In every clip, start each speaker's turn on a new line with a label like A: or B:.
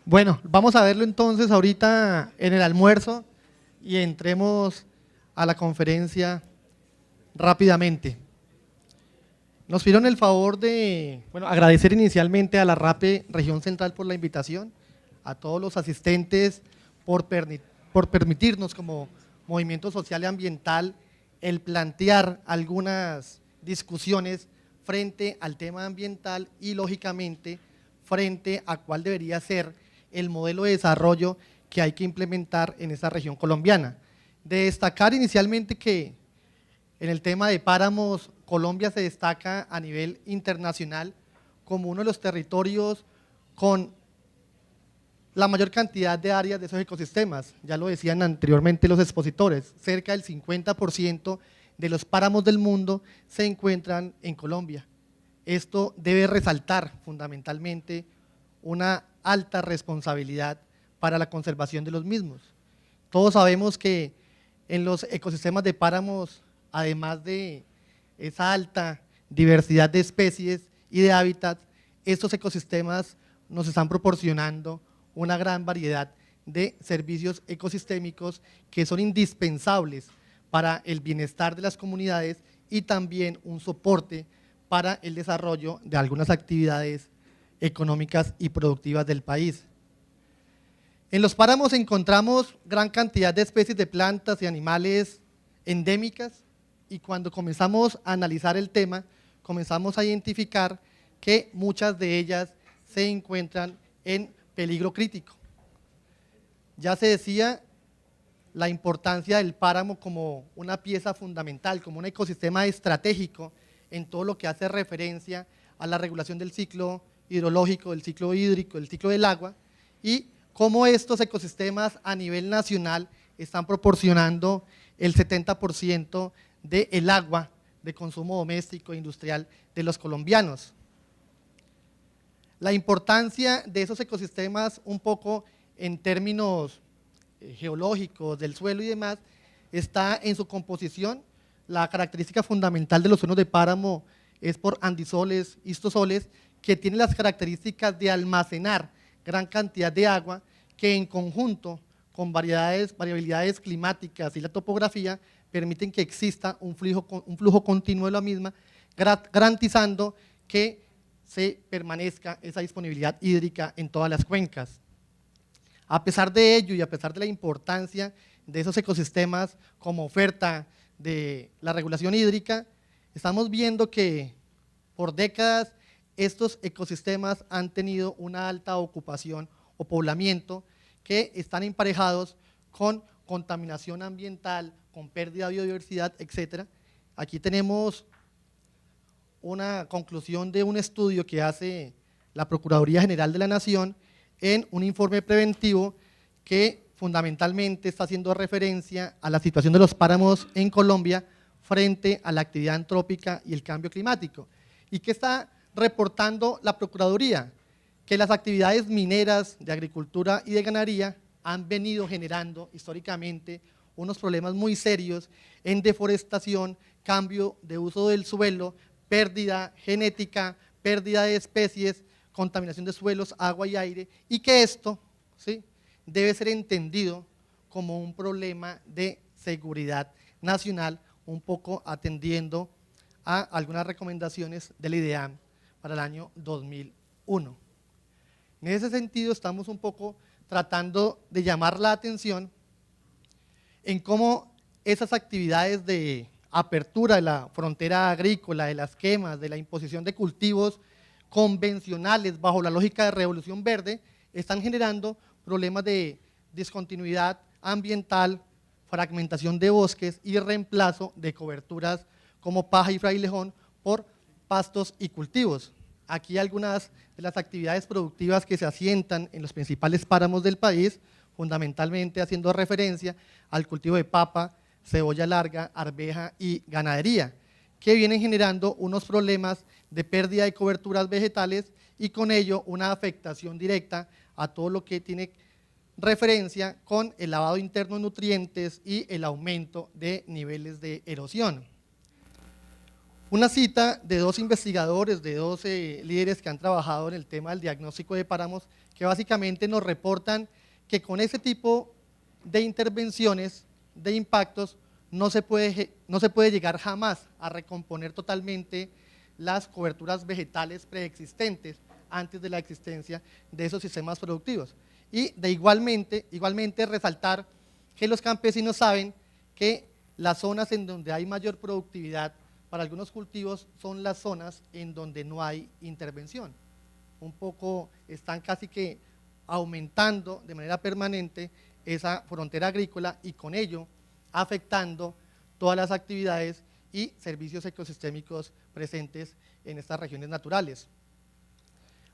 A: Bueno, vamos a verlo entonces ahorita en el almuerzo y entremos a la conferencia rápidamente. Nos pidieron el favor de, agradecer inicialmente a la RAPE Región Central por la invitación, a todos los asistentes por permitirnos como movimiento social y ambiental el plantear algunas discusiones frente al tema ambiental y lógicamente frente a cuál debería ser el modelo de desarrollo que hay que implementar en esta región colombiana. De destacar inicialmente que en el tema de páramos, Colombia se destaca a nivel internacional como uno de los territorios con la mayor cantidad de áreas de esos ecosistemas. Ya lo decían anteriormente los expositores, cerca del 50% de los páramos del mundo se encuentran en Colombia. Esto debe resaltar fundamentalmente una alta responsabilidad para la conservación de los mismos. Todos sabemos que en los ecosistemas de páramos, además de esa alta diversidad de especies y de hábitats, estos ecosistemas nos están proporcionando una gran variedad de servicios ecosistémicos que son indispensables para el bienestar de las comunidades y también un soporte para el desarrollo de algunas actividades económicas y productivas del país. En los páramos encontramos gran cantidad de especies de plantas y animales endémicas y cuando comenzamos a analizar el tema, comenzamos a identificar que muchas de ellas se encuentran en peligro crítico. Ya se decía la importancia del páramo como una pieza fundamental, como un ecosistema estratégico en todo lo que hace referencia a la regulación del ciclo hidrológico, del ciclo hídrico, del ciclo del agua y cómo estos ecosistemas a nivel nacional están proporcionando el 70% del agua de consumo doméstico e industrial de los colombianos. La importancia de esos ecosistemas un poco en términos geológicos, del suelo y demás, está en su composición. La característica fundamental de los suelos de páramo es por andisoles, histosoles, que tienen las características de almacenar gran cantidad de agua que en conjunto con variabilidades climáticas y la topografía permiten que exista un flujo continuo de la misma, garantizando que se permanezca esa disponibilidad hídrica en todas las cuencas. A pesar de ello y a pesar de la importancia de esos ecosistemas como oferta de la regulación hídrica, estamos viendo que por décadas estos ecosistemas han tenido una alta ocupación o poblamiento que están emparejados con contaminación ambiental, con pérdida de biodiversidad, etcétera. Aquí tenemos una conclusión de un estudio que hace la Procuraduría General de la Nación en un informe preventivo que fundamentalmente está haciendo referencia a la situación de los páramos en Colombia frente a la actividad antrópica y el cambio climático. ¿Y qué está reportando la Procuraduría? Que las actividades mineras, de agricultura y de ganadería han venido generando históricamente unos problemas muy serios en deforestación, cambio de uso del suelo, pérdida genética, pérdida de especies, contaminación de suelos, agua y aire, y que esto, ¿sí?, debe ser entendido como un problema de seguridad nacional, un poco atendiendo a algunas recomendaciones del IDEAM para el año 2001. En ese sentido estamos un poco tratando de llamar la atención en cómo esas actividades de apertura de la frontera agrícola, de las quemas, de la imposición de cultivos convencionales bajo la lógica de revolución verde, están generando problemas de discontinuidad ambiental, fragmentación de bosques y reemplazo de coberturas como paja y frailejón por pastos y cultivos. Aquí algunas de las actividades productivas que se asientan en los principales páramos del país, fundamentalmente haciendo referencia al cultivo de papa, cebolla larga, arveja y ganadería, que vienen generando unos problemas de pérdida de coberturas vegetales y con ello una afectación directa a todo lo que tiene referencia con el lavado interno de nutrientes y el aumento de niveles de erosión. Una cita de dos investigadores, de dos líderes que han trabajado en el tema del diagnóstico de páramos, que básicamente nos reportan que con ese tipo de intervenciones, de impactos, no se puede llegar jamás a recomponer totalmente las coberturas vegetales preexistentes antes de la existencia de esos sistemas productivos. Y igualmente resaltar que los campesinos saben que las zonas en donde hay mayor productividad para algunos cultivos son las zonas en donde no hay intervención. Un poco están casi que aumentando de manera permanente esa frontera agrícola y con ello afectando todas las actividades y servicios ecosistémicos presentes en estas regiones naturales.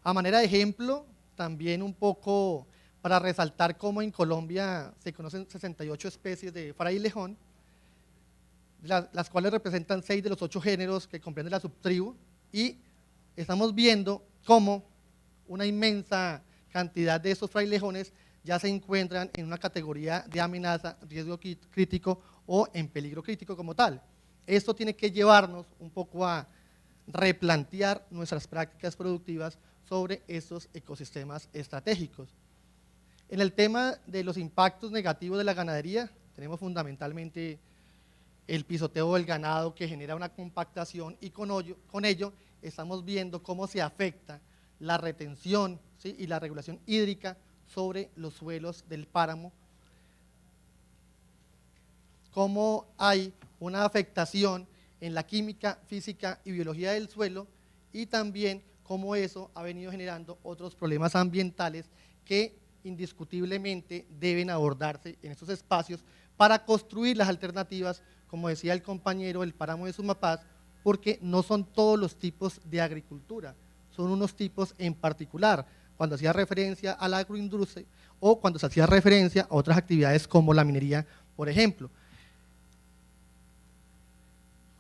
A: A manera de ejemplo, también un poco para resaltar cómo en Colombia se conocen 68 especies de frailejón, las cuales representan 6 de los 8 géneros que comprende la subtribu, y estamos viendo cómo una inmensa cantidad de estos frailejones ya se encuentran en una categoría de amenaza, riesgo crítico o en peligro crítico como tal. Esto tiene que llevarnos un poco a replantear nuestras prácticas productivas sobre estos ecosistemas estratégicos. En el tema de los impactos negativos de la ganadería, tenemos fundamentalmente el pisoteo del ganado que genera una compactación y con ello estamos viendo cómo se afecta la retención, ¿sí?, y la regulación hídrica sobre los suelos del páramo, cómo hay una afectación en la química, física y biología del suelo, y también cómo eso ha venido generando otros problemas ambientales que indiscutiblemente deben abordarse en estos espacios para construir las alternativas, como decía el compañero, el páramo de Sumapaz, porque no son todos los tipos de agricultura, son unos tipos en particular, cuando hacía referencia a la agroindustria o cuando se hacía referencia a otras actividades como la minería, por ejemplo.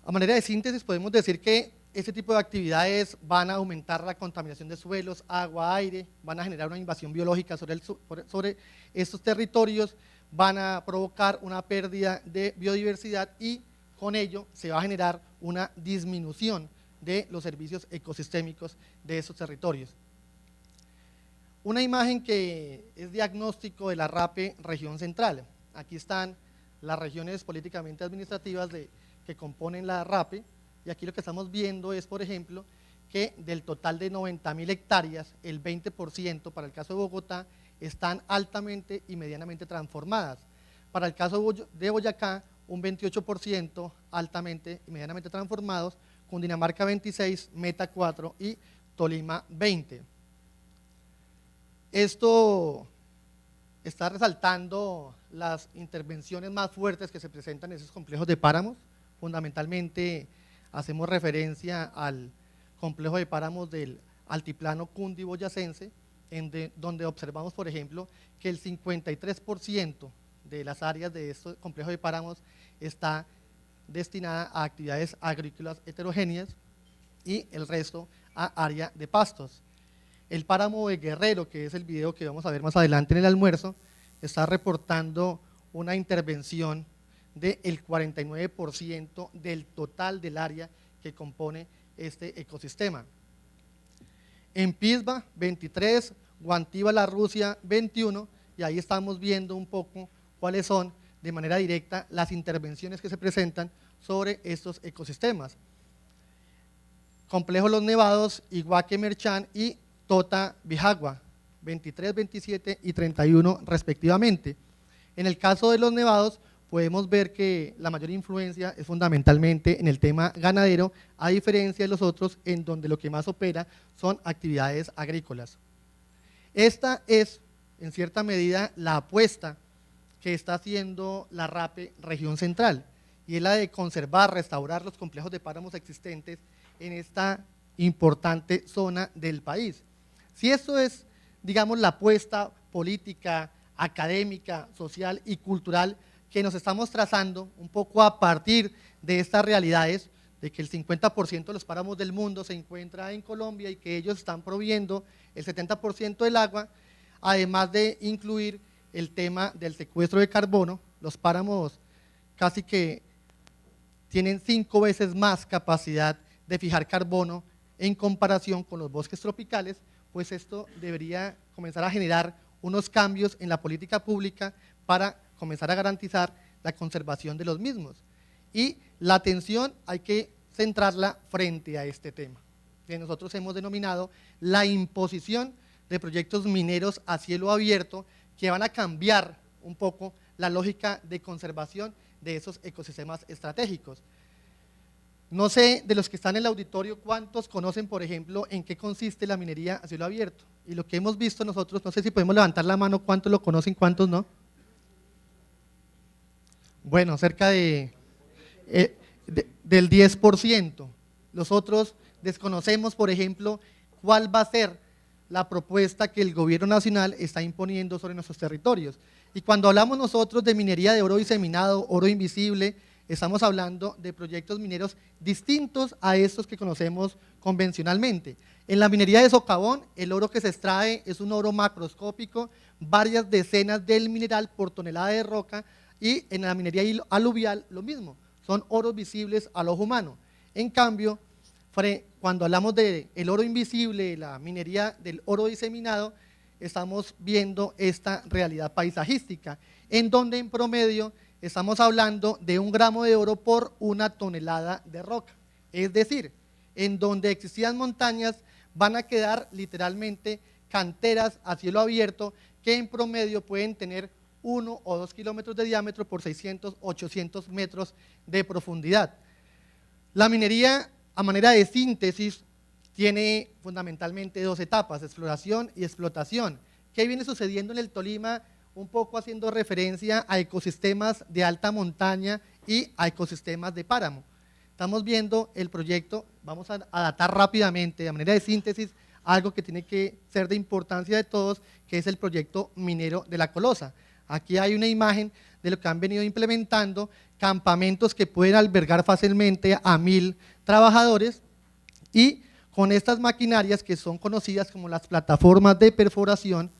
A: A manera de síntesis podemos decir que este tipo de actividades van a aumentar la contaminación de suelos, agua, aire, van a generar una invasión biológica sobre estos territorios, van a provocar una pérdida de biodiversidad y con ello se va a generar una disminución de los servicios ecosistémicos de esos territorios. Una imagen que es diagnóstico de la RAPE región central. Aquí están las regiones políticamente administrativas que componen la RAPE, y aquí lo que estamos viendo es, por ejemplo, que del total de 90.000 hectáreas, el 20% para el caso de Bogotá están altamente y medianamente transformadas. Para el caso de Boyacá, un 28% altamente y medianamente transformados, Cundinamarca 26, Meta 4 y Tolima 20. Esto está resaltando las intervenciones más fuertes que se presentan en esos complejos de páramos. Fundamentalmente hacemos referencia al complejo de páramos del altiplano cundiboyacense, donde observamos, por ejemplo, que el 53% de las áreas de estos complejos de páramos está destinada a actividades agrícolas heterogéneas y el resto a área de pastos. El páramo de Guerrero, que es el video que vamos a ver más adelante en el almuerzo, está reportando una intervención del 49% del total del área que compone este ecosistema. En Pisba, 23, Guantíbal, la Rusia, 21, y ahí estamos viendo un poco cuáles son de manera directa las intervenciones que se presentan sobre estos ecosistemas. Complejo Los Nevados, Iguaque, Merchán y Tota, Bijagua, 23, 27 y 31 respectivamente. En el caso de Los Nevados podemos ver que la mayor influencia es fundamentalmente en el tema ganadero, a diferencia de los otros en donde lo que más opera son actividades agrícolas. Esta es, en cierta medida, la apuesta que está haciendo la RAPE región central, y es la de conservar, restaurar los complejos de páramos existentes en esta importante zona del país. Si esto es, digamos, la apuesta política, académica, social y cultural que nos estamos trazando un poco a partir de estas realidades, de que el 50% de los páramos del mundo se encuentra en Colombia y que ellos están proviendo el 70% del agua, además de incluir el tema del secuestro de carbono. Los páramos casi que tienen 5 veces más capacidad de fijar carbono en comparación con los bosques tropicales, pues esto debería comenzar a generar unos cambios en la política pública para comenzar a garantizar la conservación de los mismos. Y la atención hay que centrarla frente a este tema, que nosotros hemos denominado la imposición de proyectos mineros a cielo abierto que van a cambiar un poco la lógica de conservación de esos ecosistemas estratégicos. No sé, de los que están en el auditorio, ¿cuántos conocen, por ejemplo, en qué consiste la minería a cielo abierto? Y lo que hemos visto nosotros, no sé si podemos levantar la mano, ¿cuántos lo conocen, cuántos no? Bueno, cerca del 10%. Los otros desconocemos, por ejemplo, cuál va a ser la propuesta que el gobierno nacional está imponiendo sobre nuestros territorios. Y cuando hablamos nosotros de minería de oro diseminado, oro invisible, estamos hablando de proyectos mineros distintos a estos que conocemos convencionalmente. En la minería de socavón, el oro que se extrae es un oro macroscópico, varias decenas del mineral por tonelada de roca, y en la minería aluvial lo mismo, son oros visibles al ojo humano. En cambio, cuando hablamos del oro invisible, la minería del oro diseminado, estamos viendo esta realidad paisajística, en donde en promedio estamos hablando de 1 gramo de oro por 1 tonelada de roca. Es decir, en donde existían montañas van a quedar literalmente canteras a cielo abierto que en promedio pueden tener 1 o 2 kilómetros de diámetro por 600, 800 metros de profundidad. La minería a manera de síntesis tiene fundamentalmente 2 etapas, exploración y explotación. ¿Qué viene sucediendo en el Tolima? Un poco haciendo referencia a ecosistemas de alta montaña y a ecosistemas de páramo. Estamos viendo el proyecto, vamos a datar rápidamente, de manera de síntesis, algo que tiene que ser de importancia de todos, que es el proyecto minero de La Colosa. Aquí hay una imagen de lo que han venido implementando, campamentos que pueden albergar fácilmente a 1000 trabajadores, y con estas maquinarias que son conocidas como las plataformas de perforación,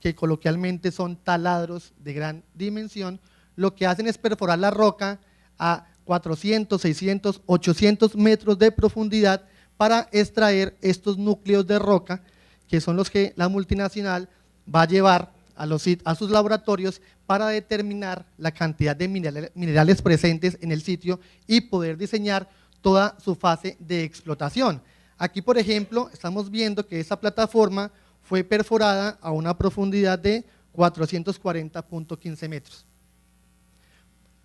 A: que coloquialmente son taladros de gran dimensión, lo que hacen es perforar la roca a 400, 600, 800 metros de profundidad para extraer estos núcleos de roca, que son los que la multinacional va a llevar a sus laboratorios para determinar la cantidad de minerales presentes en el sitio y poder diseñar toda su fase de explotación. Aquí, por ejemplo, estamos viendo que esa plataforma fue perforada a una profundidad de 440.15 metros.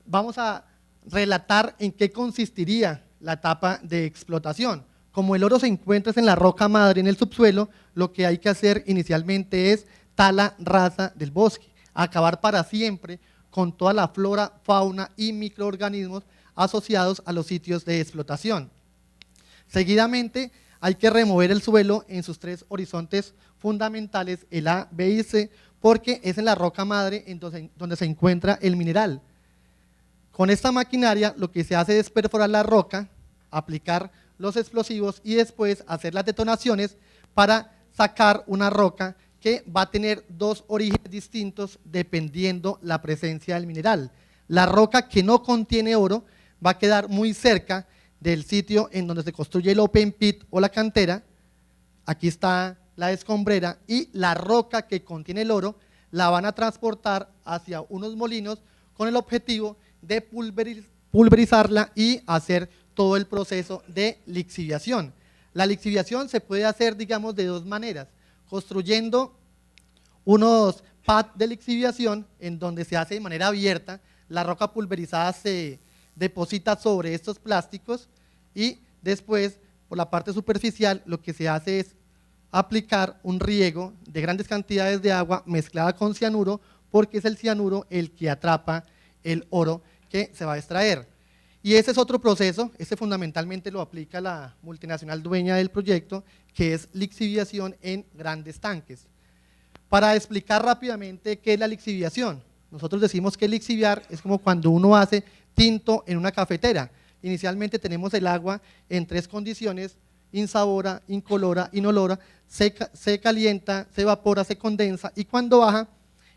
A: Vamos a relatar en qué consistiría la etapa de explotación. Como el oro se encuentra en la roca madre en el subsuelo, lo que hay que hacer inicialmente es tala rasa del bosque, acabar para siempre con toda la flora, fauna y microorganismos asociados a los sitios de explotación. Seguidamente hay que remover el suelo en sus 3 horizontes fundamentales, el A, B y C, porque es en la roca madre donde se encuentra el mineral. Con esta maquinaria lo que se hace es perforar la roca, aplicar los explosivos y después hacer las detonaciones para sacar una roca que va a tener 2 orígenes distintos dependiendo la presencia del mineral. La roca que no contiene oro va a quedar muy cerca del sitio en donde se construye el open pit o la cantera. Aquí está la escombrera, y la roca que contiene el oro la van a transportar hacia unos molinos con el objetivo de pulverizarla y hacer todo el proceso de lixiviación. La lixiviación se puede hacer, digamos, de 2 maneras, construyendo unos pads de lixiviación en donde se hace de manera abierta, la roca pulverizada se deposita sobre estos plásticos y después por la parte superficial lo que se hace es aplicar un riego de grandes cantidades de agua mezclada con cianuro, porque es el cianuro el que atrapa el oro que se va a extraer. Y ese es otro proceso, este fundamentalmente lo aplica la multinacional dueña del proyecto, que es lixiviación en grandes tanques. Para explicar rápidamente qué es la lixiviación, nosotros decimos que lixiviar es como cuando uno hace tinto en una cafetera. Inicialmente tenemos el agua en 3 condiciones: insabora, incolora, inolora, se calienta, se evapora, se condensa, y cuando baja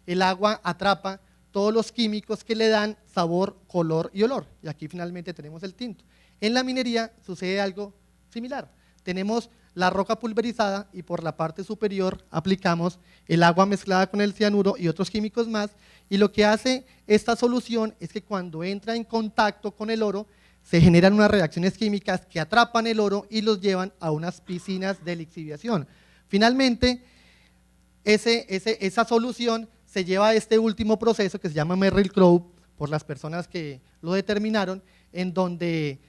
A: el agua atrapa todos los químicos que le dan sabor, color y olor, y aquí finalmente tenemos el tinto. En la minería sucede algo similar. Tenemos la roca pulverizada y por la parte superior aplicamos el agua mezclada con el cianuro y otros químicos más, y lo que hace esta solución es que cuando entra en contacto con el oro se generan unas reacciones químicas que atrapan el oro y los llevan a unas piscinas de lixiviación. Finalmente, esa solución se lleva a este último proceso que se llama Merrill-Crowe por las personas que lo determinaron, en donde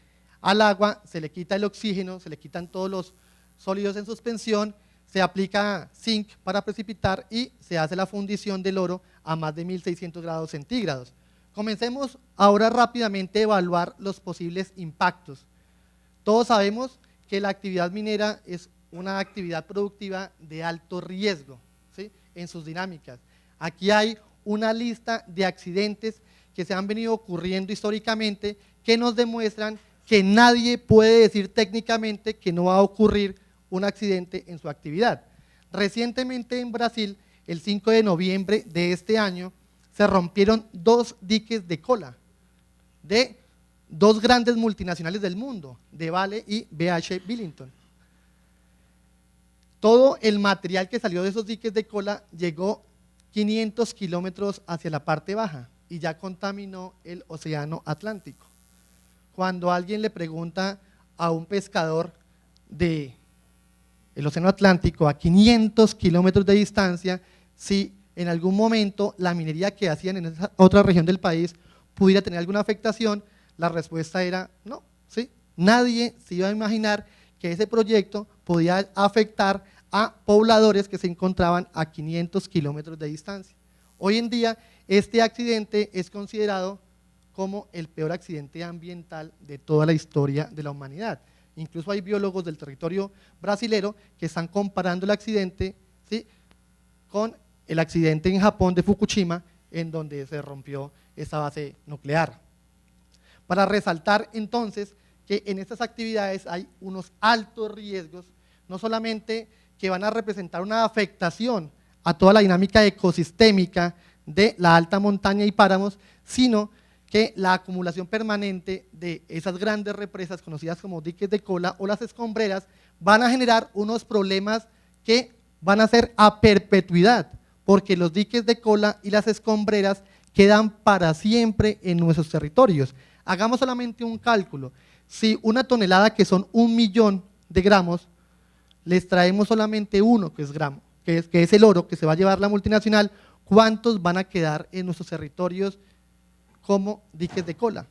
A: al agua se le quita el oxígeno, se le quitan todos los sólidos en suspensión, se aplica zinc para precipitar y se hace la fundición del oro a más de 1600 grados centígrados. Comencemos ahora rápidamente a evaluar los posibles impactos. Todos sabemos que la actividad minera es una actividad productiva de alto riesgo, ¿sí?, en sus dinámicas. Aquí hay una lista de accidentes que se han venido ocurriendo históricamente que nos demuestran que nadie puede decir técnicamente que no va a ocurrir un accidente en su actividad. Recientemente en Brasil, el 5 de noviembre de este año, se rompieron 2 diques de cola de 2 grandes multinacionales del mundo, de Vale y BH Billington. Todo el material que salió de esos diques de cola llegó 500 kilómetros hacia la parte baja y ya contaminó el océano Atlántico. Cuando alguien le pregunta a un pescador del océano Atlántico a 500 kilómetros de distancia si en algún momento la minería que hacían en esa otra región del país pudiera tener alguna afectación, la respuesta era no, ¿sí? Nadie se iba a imaginar que ese proyecto podía afectar a pobladores que se encontraban a 500 kilómetros de distancia. Hoy en día este accidente es considerado como el peor accidente ambiental de toda la historia de la humanidad. Incluso hay biólogos del territorio brasilero que están comparando el accidente, ¿sí?, con el accidente en Japón de Fukushima, en donde se rompió esa base nuclear. Para resaltar entonces que en estas actividades hay unos altos riesgos, no solamente que van a representar una afectación a toda la dinámica ecosistémica de la alta montaña y páramos, sino que la acumulación permanente de esas grandes represas conocidas como diques de cola o las escombreras van a generar unos problemas que van a ser a perpetuidad, porque los diques de cola y las escombreras quedan para siempre en nuestros territorios. Hagamos solamente un cálculo: si una tonelada, que son 1 millón de gramos, les traemos solamente uno, que es gramo, que es el oro que se va a llevar la multinacional, ¿cuántos van a quedar en nuestros territorios como diques de cola?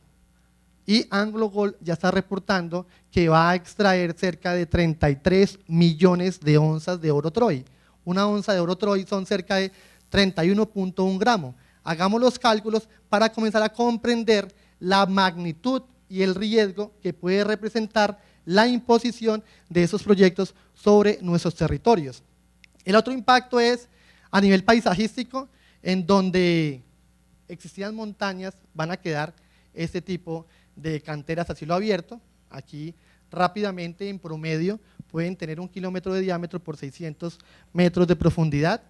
A: Y AngloGold ya está reportando que va a extraer cerca de 33 millones de onzas de oro Troy. Una onza de oro Troy son cerca de 31.1 gramos. Hagamos los cálculos para comenzar a comprender la magnitud y el riesgo que puede representar la imposición de esos proyectos sobre nuestros territorios. El otro impacto es a nivel paisajístico, en donde existían montañas, van a quedar este tipo de canteras a cielo abierto. Aquí rápidamente, en promedio, pueden tener 1 kilómetro de diámetro por 600 metros de profundidad.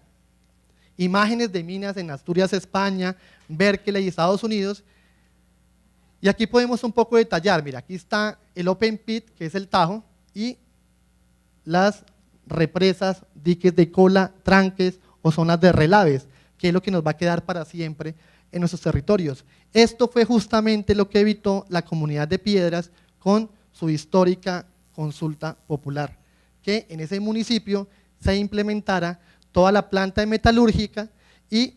A: Imágenes de minas en Asturias, España, Berkeley y Estados Unidos. Y aquí podemos un poco detallar, mira, aquí está el open pit, que es el Tajo, y las represas, diques de cola, tranques o zonas de relaves, que es lo que nos va a quedar para siempre en nuestros territorios. Esto fue justamente lo que evitó la Comunidad de Piedras con su histórica consulta popular, que en ese municipio se implementara toda la planta metalúrgica y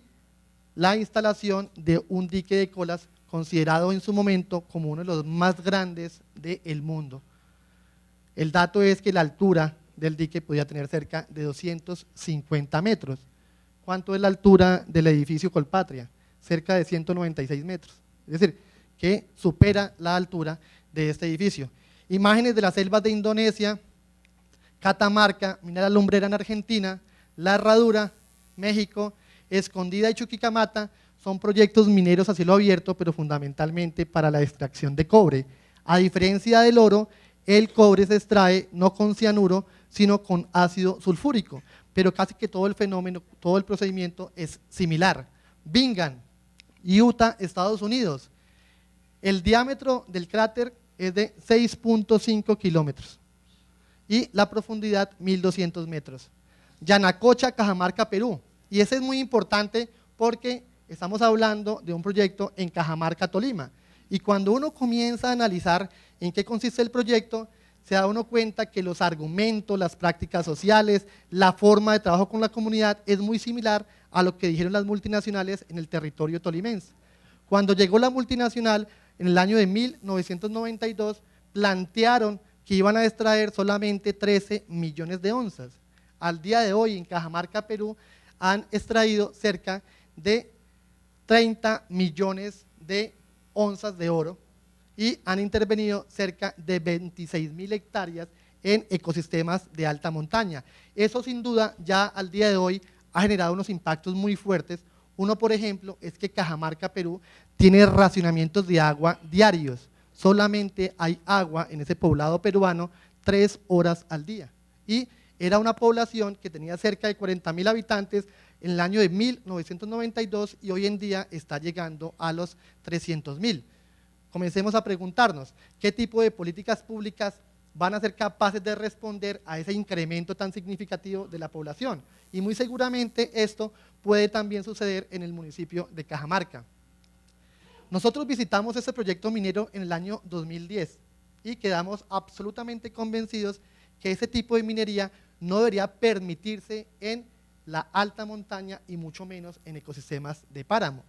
A: la instalación de un dique de colas considerado en su momento como uno de los más grandes del mundo. El dato es que la altura del dique podía tener cerca de 250 metros. ¿Cuánto es la altura del edificio Colpatria? Cerca de 196 metros. Es decir, que supera la altura de este edificio. Imágenes de las selvas de Indonesia, Catamarca, Minera Lumbrera en Argentina, La Herradura, México, Escondida y Chuquicamata son proyectos mineros a cielo abierto, pero fundamentalmente para la extracción de cobre. A diferencia del oro, el cobre se extrae no con cianuro, sino con ácido sulfúrico, pero casi que todo el fenómeno, todo el procedimiento es similar. Bingham, Utah, Estados Unidos. El diámetro del cráter es de 6.5 kilómetros. y la profundidad 1.200 metros. Yanacocha, Cajamarca, Perú. Y ese es muy importante porque estamos hablando de un proyecto en Cajamarca, Tolima. Y cuando uno comienza a analizar en qué consiste el proyecto, se da uno cuenta que los argumentos, las prácticas sociales, la forma de trabajo con la comunidad es muy similar a lo que dijeron las multinacionales en el territorio tolimense. Cuando llegó la multinacional en el año de 1992, plantearon que iban a extraer solamente 13 millones de onzas. Al día de hoy en Cajamarca, Perú, han extraído cerca de 30 millones de onzas de oro y han intervenido cerca de 26.000 hectáreas en ecosistemas de alta montaña. Eso sin duda ya al día de hoy ha generado unos impactos muy fuertes. Uno, por ejemplo, es que Cajamarca, Perú, tiene racionamientos de agua diarios. Solamente hay agua en ese poblado peruano 3 horas al día. Y era una población que tenía cerca de 40.000 habitantes en el año de 1992 y hoy en día está llegando a los 300.000. Comencemos a preguntarnos qué tipo de políticas públicas van a ser capaces de responder a ese incremento tan significativo de la población. Y muy seguramente esto puede también suceder en el municipio de Cajamarca. Nosotros visitamos este proyecto minero en el año 2010 y quedamos absolutamente convencidos que ese tipo de minería no debería permitirse en la alta montaña y mucho menos en ecosistemas de páramo.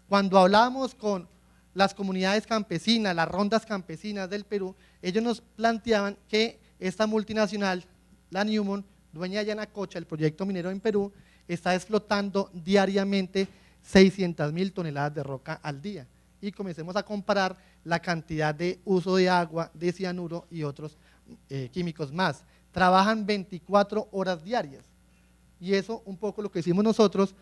A: Cuando hablábamos con las comunidades campesinas, las rondas campesinas del Perú, ellos nos planteaban que esta multinacional, la Newmont, dueña de Yanacocha, el proyecto minero en Perú, está explotando diariamente 600.000 toneladas de roca al día. Y comencemos a comparar la cantidad de uso de agua, de cianuro y otros químicos más. Trabajan 24 horas diarias. Y eso un poco lo que hicimos nosotros,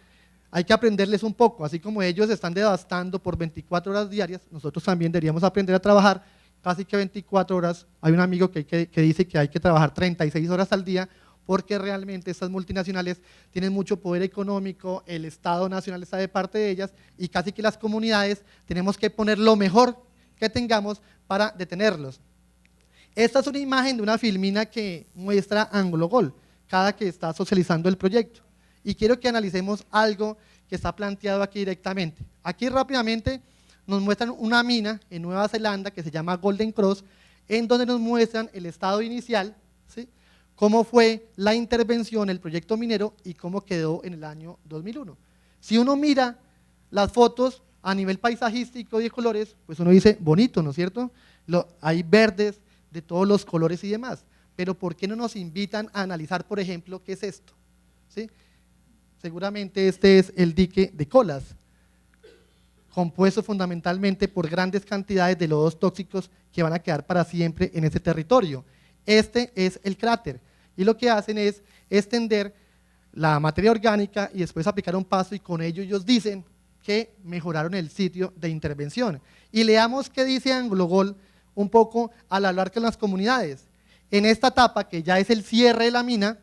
A: hay que aprenderles un poco, así como ellos están devastando por 24 horas diarias, nosotros también deberíamos aprender a trabajar casi que 24 horas. Hay un amigo que dice que hay que trabajar 36 horas al día, porque realmente estas multinacionales tienen mucho poder económico, el Estado Nacional está de parte de ellas y casi que las comunidades tenemos que poner lo mejor que tengamos para detenerlos. Esta es una imagen de una filmina que muestra AngloGold, cada que está socializando el proyecto. Y quiero que analicemos algo que está planteado aquí directamente. Aquí rápidamente nos muestran una mina en Nueva Zelanda que se llama Golden Cross, en donde nos muestran el estado inicial, ¿sí?, cómo fue la intervención, el proyecto minero y cómo quedó en el año 2001. Si uno mira las fotos a nivel paisajístico y de colores, pues uno dice, bonito, ¿no es cierto? Hay verdes de todos los colores y demás, pero ¿por qué no nos invitan a analizar, por ejemplo, qué es esto? ¿Sí? Seguramente este es el dique de Colas, compuesto fundamentalmente por grandes cantidades de lodos tóxicos que van a quedar para siempre en ese territorio. Este es el cráter y lo que hacen es extender la materia orgánica y después aplicar un paso y con ello ellos dicen que mejoraron el sitio de intervención. Y leamos qué dice AngloGold un poco al hablar con las comunidades. En esta etapa, que ya es el cierre de la mina,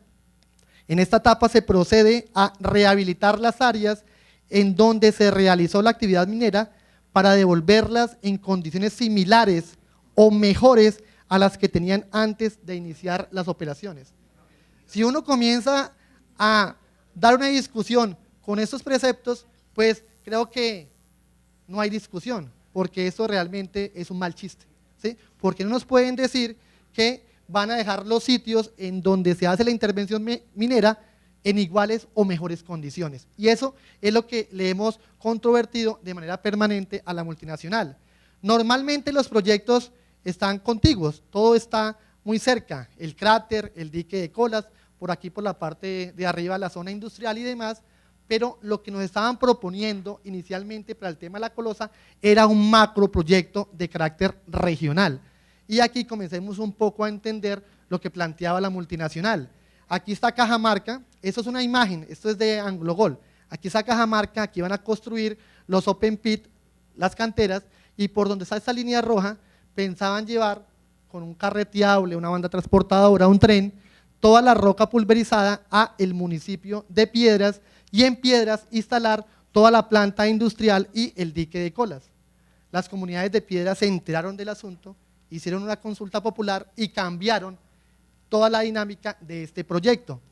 A: en esta etapa se procede a rehabilitar las áreas en donde se realizó la actividad minera para devolverlas en condiciones similares o mejores a las que tenían antes de iniciar las operaciones. Si uno comienza a dar una discusión con estos preceptos, pues creo que no hay discusión, porque eso realmente es un mal chiste, ¿sí? Porque no nos pueden decir que van a dejar los sitios en donde se hace la intervención minera en iguales o mejores condiciones. Y eso es lo que le hemos controvertido de manera permanente a la multinacional. Normalmente los proyectos están contiguos, todo está muy cerca, el cráter, el dique de Colas, por aquí por la parte de arriba la zona industrial y demás, pero lo que nos estaban proponiendo inicialmente para el tema de la Colosa era un macroproyecto de carácter regional. Y aquí comencemos un poco a entender lo que planteaba la multinacional. Aquí está Cajamarca, eso es una imagen, esto es de AngloGold. Aquí está Cajamarca, aquí van a construir los open pit, las canteras, y por donde está esta línea roja, pensaban llevar con un carreteable, una banda transportadora, un tren, toda la roca pulverizada a el municipio de Piedras y en Piedras instalar toda la planta industrial y el dique de Colas. Las comunidades de Piedras se enteraron del asunto, hicieron una consulta popular y cambiaron toda la dinámica de este proyecto.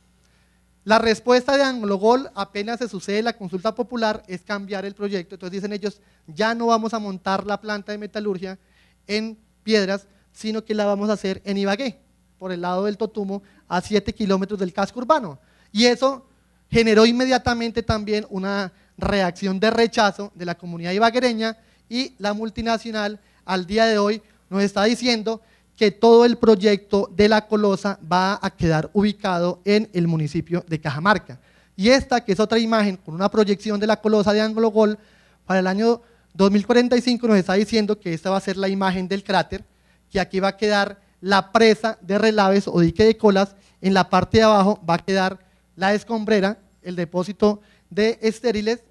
A: La respuesta de Anglogol, apenas se sucede la consulta popular, es cambiar el proyecto. Entonces dicen ellos, ya no vamos a montar la planta de metalurgia en Piedras, sino que la vamos a hacer en Ibagué, por el lado del Totumo, a 7 kilómetros del casco urbano. Y eso generó inmediatamente también una reacción de rechazo de la comunidad ibaguereña, y la multinacional al día de hoy nos está diciendo que todo el proyecto de la Colosa va a quedar ubicado en el municipio de Cajamarca. Y esta, que es otra imagen con una proyección de la Colosa de Anglogol, para el año 2045 nos está diciendo que esta va a ser la imagen del cráter, que aquí va a quedar la presa de Relaves o dique de Colas, en la parte de abajo va a quedar la escombrera, el depósito de estériles,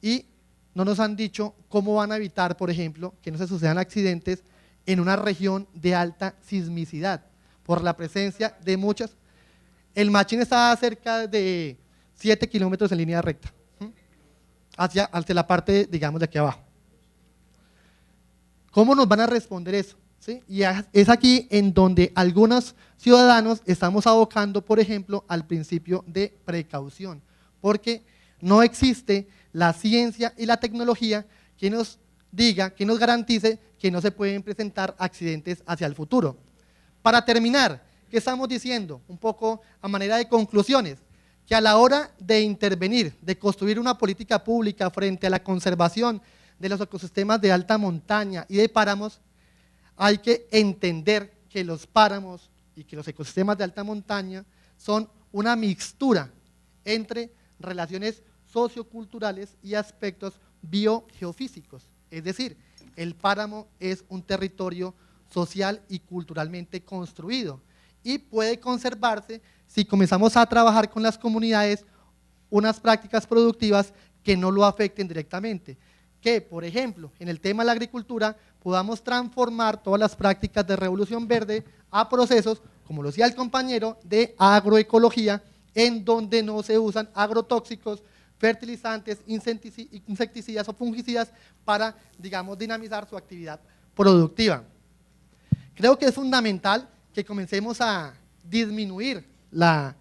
A: y no nos han dicho cómo van a evitar, por ejemplo, que no se sucedan accidentes en una región de alta sismicidad, por la presencia de muchas. El Machín está a cerca de 7 kilómetros en línea recta, hacia la parte, digamos, de aquí abajo. ¿Cómo nos van a responder eso? ¿Sí? Y es aquí en donde algunos ciudadanos estamos abocando, por ejemplo, al principio de precaución, porque no existe la ciencia y la tecnología que nos diga, que nos garantice que no se pueden presentar accidentes hacia el futuro. Para terminar, ¿qué estamos diciendo? Un poco a manera de conclusiones, que a la hora de intervenir, de construir una política pública frente a la conservación de los ecosistemas de alta montaña y de páramos, hay que entender que los páramos y que los ecosistemas de alta montaña son una mixtura entre relaciones socioculturales y aspectos biogeofísicos. Es decir, el páramo es un territorio social y culturalmente construido y puede conservarse si comenzamos a trabajar con las comunidades unas prácticas productivas que no lo afecten directamente. Que, por ejemplo, en el tema de la agricultura, podamos transformar todas las prácticas de revolución verde a procesos, como lo decía el compañero, de agroecología, en donde no se usan agrotóxicos, fertilizantes, insecticidas o fungicidas para, digamos, dinamizar su actividad productiva. Creo que es fundamental que comencemos a disminuir las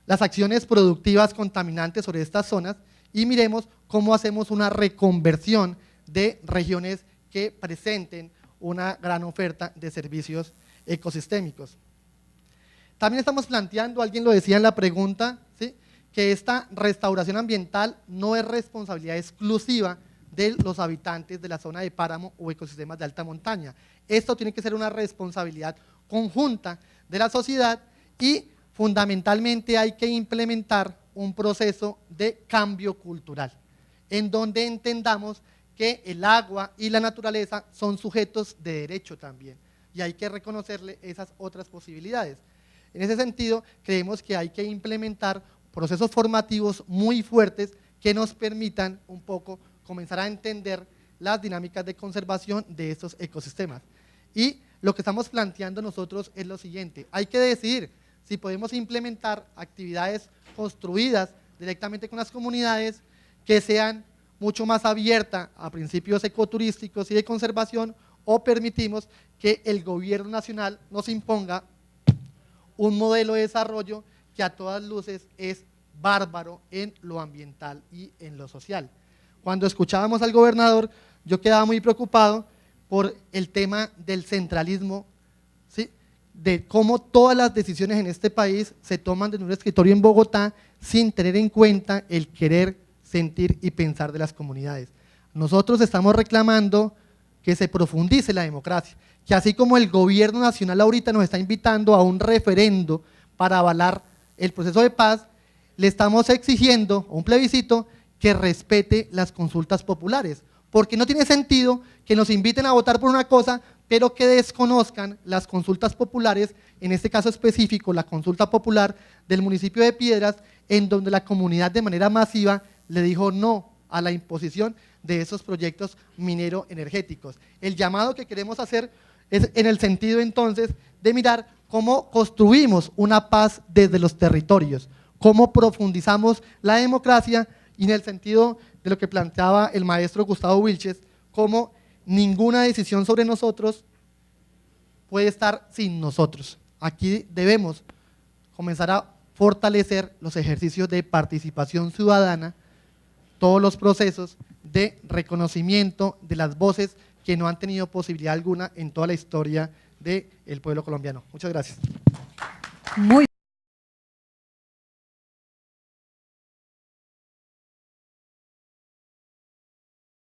A: acciones productivas contaminantes sobre estas zonas y miremos cómo hacemos una reconversión de regiones que presenten una gran oferta de servicios ecosistémicos. También estamos planteando, alguien lo decía en la pregunta, ¿sí?, que esta restauración ambiental no es responsabilidad exclusiva de los habitantes de la zona de páramo o ecosistemas de alta montaña. Esto tiene que ser una responsabilidad conjunta de la sociedad y fundamentalmente hay que implementar un proceso de cambio cultural, en donde entendamos que el agua y la naturaleza son sujetos de derecho también y hay que reconocerle esas otras posibilidades. En ese sentido, creemos que hay que implementar procesos formativos muy fuertes que nos permitan un poco comenzar a entender las dinámicas de conservación de estos ecosistemas. Y lo que estamos planteando nosotros es lo siguiente: hay que decidir si podemos implementar actividades construidas directamente con las comunidades que sean mucho más abiertas a principios ecoturísticos y de conservación, o permitimos que el gobierno nacional nos imponga un modelo de desarrollo que a todas luces es bárbaro en lo ambiental y en lo social. Cuando escuchábamos al gobernador, yo quedaba muy preocupado por el tema del centralismo, ¿sí?, de cómo todas las decisiones en este país se toman desde un escritorio en Bogotá sin tener en cuenta el querer, sentir y pensar de las comunidades. Nosotros estamos reclamando que se profundice la democracia, que así como el gobierno nacional ahorita nos está invitando a un referendo para avalar el proceso de paz, le estamos exigiendo a un plebiscito que respete las consultas populares, porque no tiene sentido que nos inviten a votar por una cosa, pero que desconozcan las consultas populares, en este caso específico la consulta popular del municipio de Piedras, en donde la comunidad de manera masiva le dijo no a la imposición de esos proyectos minero-energéticos. El llamado que queremos hacer es en el sentido entonces de mirar cómo construimos una paz desde los territorios, cómo profundizamos la democracia y en el sentido de lo que planteaba el maestro Gustavo Wilches, cómo ninguna decisión sobre nosotros puede estar sin nosotros. aquí debemos comenzar a fortalecer los ejercicios de participación ciudadana, todos los procesos de reconocimiento de las voces que no han tenido posibilidad alguna en toda la historia del pueblo colombiano. Muchas gracias.
B: Muy